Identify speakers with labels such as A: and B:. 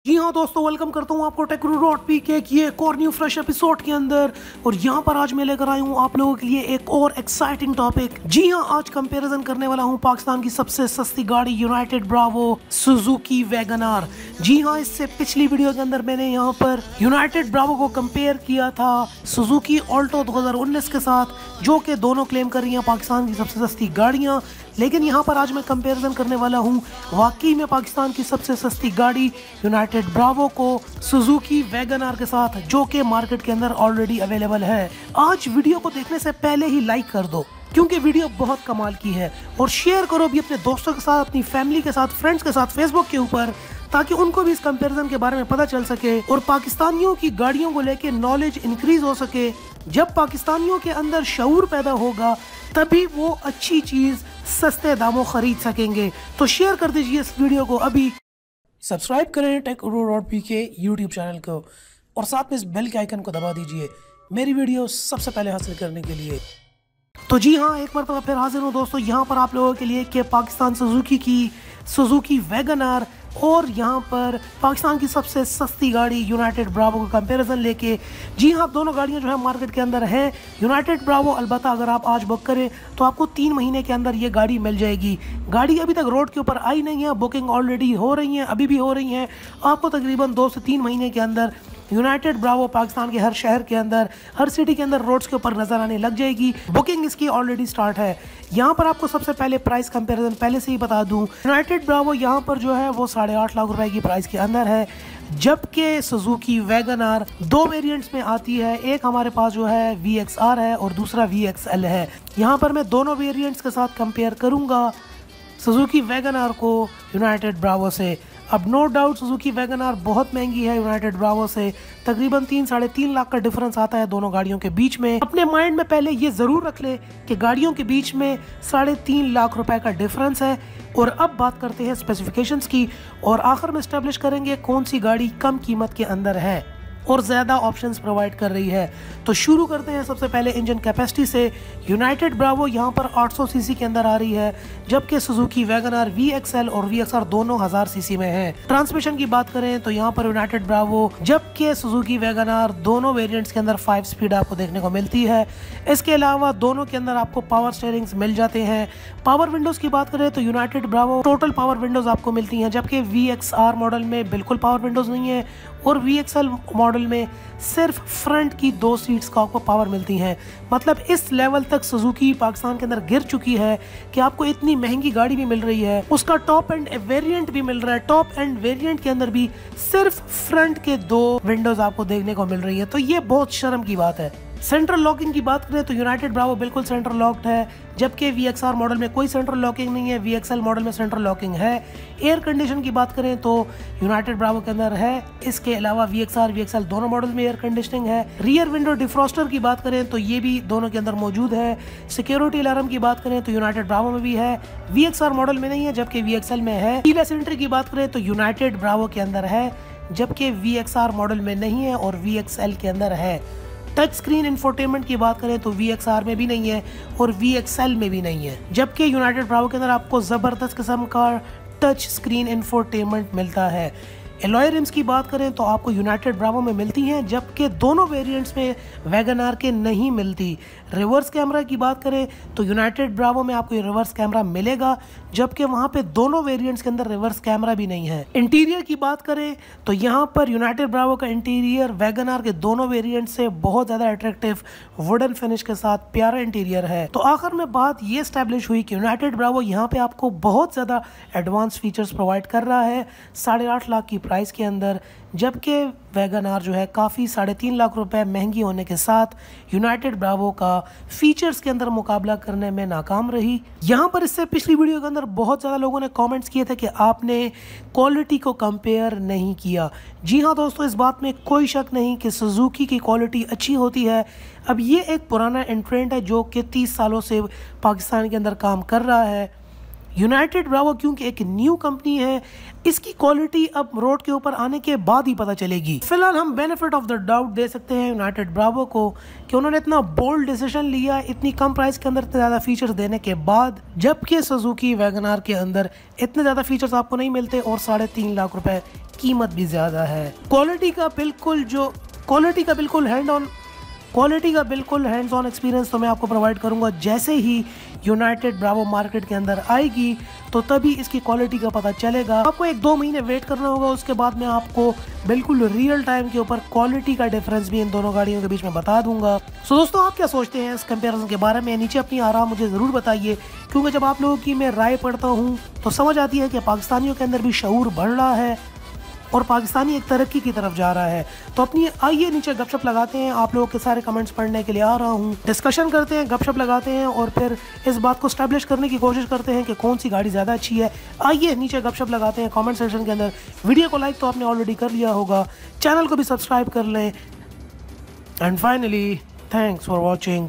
A: जी हाँ दोस्तों, वेलकम करता हूँ आपको टेक्नोलॉजी की एक और न्यू फ्रेश एपिसोड के अंदर। और यहाँ पर आज मैं लेकर आई हूँ आप लोगों के लिए एक और एक्साइटिंग टॉपिक। जी हाँ, आज कंपैरिजन करने वाला हूँ पाकिस्तान की सबसे सस्ती गाड़ी यूनाइटेड ब्रावो सुजुकी वैगन आर। जी हाँ, इससे पिछली वीडियो के अंदर मैंने यहाँ पर यूनाइटेड ब्रावो को कंपेयर किया था सुजुकी ऑल्टो 2019 के साथ, जो कि दोनों क्लेम कर रही हैं पाकिस्तान की सबसे सस्ती गाड़ियाँ। लेकिन यहाँ पर आज मैं कंपैरिजन करने वाला हूँ वाकई में पाकिस्तान की सबसे सस्ती गाड़ी यूनाइटेड ब्रावो को सुजुकी वैगन आर के साथ, जो कि मार्केट के अंदर ऑलरेडी अवेलेबल है। आज वीडियो को देखने से पहले ही लाइक कर दो, क्योंकि वीडियो बहुत कमाल की है, और शेयर करो भी अपने दोस्तों के साथ, अपनी फैमिली के साथ, फ्रेंड्स के साथ फेसबुक के ऊपर, ताकि उनको भी इस कंपैरिजन के बारे में पता चल सके और पाकिस्तानियों की गाड़ियों को लेके नॉलेज इंक्रीज हो सके। जब पाकिस्तानियों के अंदर शऊर पैदा होगा तभी वो अच्छी चीज सस्ते दामों खरीद सकेंगे। तो शेयर कर दीजिए इस वीडियो को, अभी सब्सक्राइब करें टेक के यूट्यूब चैनल को, और साथ में इस बेल के आइकन को दबा दीजिए मेरी वीडियो सबसे पहले हासिल करने के लिए। तो जी हाँ, एक बार तो फिर हाजिर हूँ दोस्तों यहाँ पर आप लोगों के लिए कि पाकिस्तान सुजुकी की सुजुकी वैगन आर और यहाँ पर पाकिस्तान की सबसे सस्ती गाड़ी यूनाइटेड ब्रावो का कंपैरिजन लेके। जी हाँ, दोनों गाड़ियाँ जो है मार्केट के अंदर हैं। यूनाइटेड ब्रावो अलबत्ता अगर आप आज बुक करें तो आपको 3 महीने के अंदर ये गाड़ी मिल जाएगी। गाड़ी अभी तक रोड के ऊपर आई नहीं है, बुकिंग ऑलरेडी हो रही है, अभी भी हो रही हैं। आपको तकरीबन 2 से 3 महीने के अंदर यूनाइटेड ब्रावो पाकिस्तान के हर शहर के अंदर, हर सिटी के अंदर रोड्स के ऊपर नजर आने लग जाएगी। बुकिंग इसकी ऑलरेडी स्टार्ट है। यहाँ पर आपको सबसे पहले प्राइस कंपैरिजन पहले से ही बता दूं, यूनाइटेड ब्रावो यहाँ पर जो है वो 8.5 लाख रुपए की प्राइस के अंदर है, जबकि सुजुकी वैगन आर 2 वेरिएंट्स में आती है। एक हमारे पास जो है VXR है और दूसरा VXL है। यहाँ पर मैं दोनों वेरिएंट्स के साथ कंपेयर करूंगा सुजुकी वैगन आर को यूनाइटेड ब्रावो से। अब no doubt Suzuki Wagon R बहुत महंगी है यूनाइटेड ब्रावो से, तकरीबन 3-3.5 लाख का डिफरेंस आता है दोनों गाड़ियों के बीच में। अपने माइंड में पहले ये जरूर रख ले कि गाड़ियों के बीच में 3.5 लाख रुपए का डिफरेंस है। और अब बात करते हैं स्पेसिफिकेशंस की, और आखिर में एस्टेब्लिश करेंगे कौन सी गाड़ी कम कीमत के अंदर है और ज़्यादा ऑप्शंस प्रोवाइड कर रही है। तो शुरू करते हैं सबसे पहले इंजन कैपेसिटी से। यूनाइटेड ब्रावो यहाँ पर 800 सीसी के अंदर आ रही है, जबकि सुजुकी वैगन आर VXL और VXR दोनों 1000 सीसी में है। ट्रांसमिशन की बात करें तो यहाँ पर यूनाइटेड ब्रावो जबकि सुजुकी वैगन आर दोनों वेरिएंट्स के अंदर 5 स्पीड आपको देखने को मिलती है। इसके अलावा दोनों के अंदर आपको पावर स्टीयरिंग्स मिल जाते हैं। पावर विंडोज की बात करें तो United Bravo total power Windows आपको मिलती हैं, जबकि VXR मॉडल में बिल्कुल पावर विंडोज नहीं है, और VXL मॉडल में सिर्फ फ्रंट की 2 सीट्स का आपको पावर मिलती हैं। मतलब इस लेवल तक सुजुकी पाकिस्तान के अंदर गिर चुकी है कि आपको इतनी महंगी गाड़ी भी मिल रही है, उसका टॉप एंड वेरिएंट भी मिल रहा है। टॉप एंड वेरिएंट के अंदर भी सिर्फ फ्रंट के 2 विंडोज आपको देखने को मिल रही है, तो ये बहुत शर्म की बात है। सेंट्रल लॉकिंग की बात करें तो यूनाइटेड ब्रावो बिल्कुल सेंट्रल लॉक्ड है, जबकि VXR मॉडल में कोई सेंट्रल लॉकिंग नहीं है। VXL मॉडल में सेंट्रल लॉकिंग है। एयर कंडीशन की बात करें तो यूनाइटेड ब्रावो के अंदर है। इसके अलावा VXR VXL दोनों मॉडल में एयर कंडीशनिंग है। रियर विंडो डिफ्रॉस्टर की बात करें तो ये भी दोनों के अंदर मौजूद है। सिक्योरिटी अलार्म की बात करें तो यूनाइटेड ब्रावो में भी है, VXR मॉडल में नहीं है, जबकि VXL में है। कीलेस एंट्री की बात करें तो यूनाइटेड ब्रावो के अंदर है, जबकि VXR मॉडल में नहीं है और VXL के अंदर है। टच स्क्रीन इंफोटेनमेंट की बात करें तो VXR में भी नहीं है और VXL में भी नहीं है, जबकि यूनाइटेड ब्रावो के अंदर आपको ज़बरदस्त किस्म का टच स्क्रीन इंफोटेनमेंट मिलता है। एलॉय रिम्स की बात करें तो आपको यूनाइटेड ब्रावो में मिलती हैं, जबकि दोनों वेरिएंट्स में वैगन आर के नहीं मिलती। रिवर्स कैमरा की बात करें तो यूनाइटेड ब्रावो में आपको रिवर्स कैमरा मिलेगा, जबकि वहां पे दोनों वेरिएंट्स के अंदर रिवर्स कैमरा भी नहीं है। इंटीरियर की बात करें तो यहाँ पर यूनाइटेड ब्रावो का इंटीरियर वैगन आर के दोनों वेरिएंट से बहुत ज़्यादा अट्रैक्टिव वुडन फिनिश के साथ प्यारा इंटीरियर है। तो आखिर में बात ये स्टैब्लिश हुई कि यूनाइटेड ब्रावो यहाँ पे आपको बहुत ज़्यादा एडवांस फीचर्स प्रोवाइड कर रहा है 8.5 लाख की प्राइस के अंदर, जबकि वैगन आर जो है काफ़ी 3.5 लाख रुपए महंगी होने के साथ यूनाइटेड ब्रावो का फीचर्स के अंदर मुकाबला करने में नाकाम रही। यहाँ पर इससे पिछली वीडियो के अंदर बहुत ज़्यादा लोगों ने कमेंट्स किए थे कि आपने क्वालिटी को कंपेयर नहीं किया। जी हाँ दोस्तों, इस बात में कोई शक नहीं कि सुजुकी की क्वालिटी अच्छी होती है। अब ये एक पुराना एंट्रेंट है जो कि 30 सालों से पाकिस्तान के अंदर काम कर रहा है। यूनाइटेड ब्रावो क्योंकि एक न्यू कंपनी है, इसकी क्वालिटी अब रोड के ऊपर आने के बाद ही पता चलेगी। फिलहाल हम बेनिफिट ऑफ द डाउट दे सकते हैं यूनाइटेड ब्रावो को कि उन्होंने इतना बोल्ड डिसीजन लिया इतनी कम प्राइस के अंदर इतने ज़्यादा फीचर्स देने के बाद, जबकि सुजुकी वैगन आर के अंदर इतने ज़्यादा फीचर्स आपको नहीं मिलते और 3.5 लाख रुपए कीमत भी ज़्यादा है। क्वालिटी का बिल्कुल हैंड्स ऑन एक्सपीरियंस तो मैं आपको प्रोवाइड करूंगा। जैसे ही यूनाइटेड ब्रावो मार्केट के अंदर आएगी तो तभी इसकी क्वालिटी का पता चलेगा। आपको 1-2 महीने वेट करना होगा, उसके बाद मैं आपको बिल्कुल रियल टाइम के ऊपर क्वालिटी का डिफरेंस भी इन दोनों गाड़ियों के बीच में बता दूंगा। सो दोस्तों, आप क्या सोचते हैं इस कंपैरिजन के बारे में? नीचे अपनी आराम मुझे ज़रूर बताइए, क्योंकि जब आप लोगों की मैं राय पढ़ता हूँ तो समझ आती है कि पाकिस्तानियों के अंदर भी शऊर बढ़ रहा है और पाकिस्तानी एक तरक्की की तरफ जा रहा है। तो अपनी आइए नीचे गपशप लगाते हैं, आप लोगों के सारे कमेंट्स पढ़ने के लिए आ रहा हूँ। डिस्कशन करते हैं, गपशप लगाते हैं और फिर इस बात को स्टैब्लिश करने की कोशिश करते हैं कि कौन सी गाड़ी ज़्यादा अच्छी है। आइए नीचे गपशप लगाते हैं कमेंट सेक्शन के अंदर। वीडियो को लाइक तो आपने ऑलरेडी कर लिया होगा, चैनल को भी सब्सक्राइब कर लें। And finally, thanks for watching.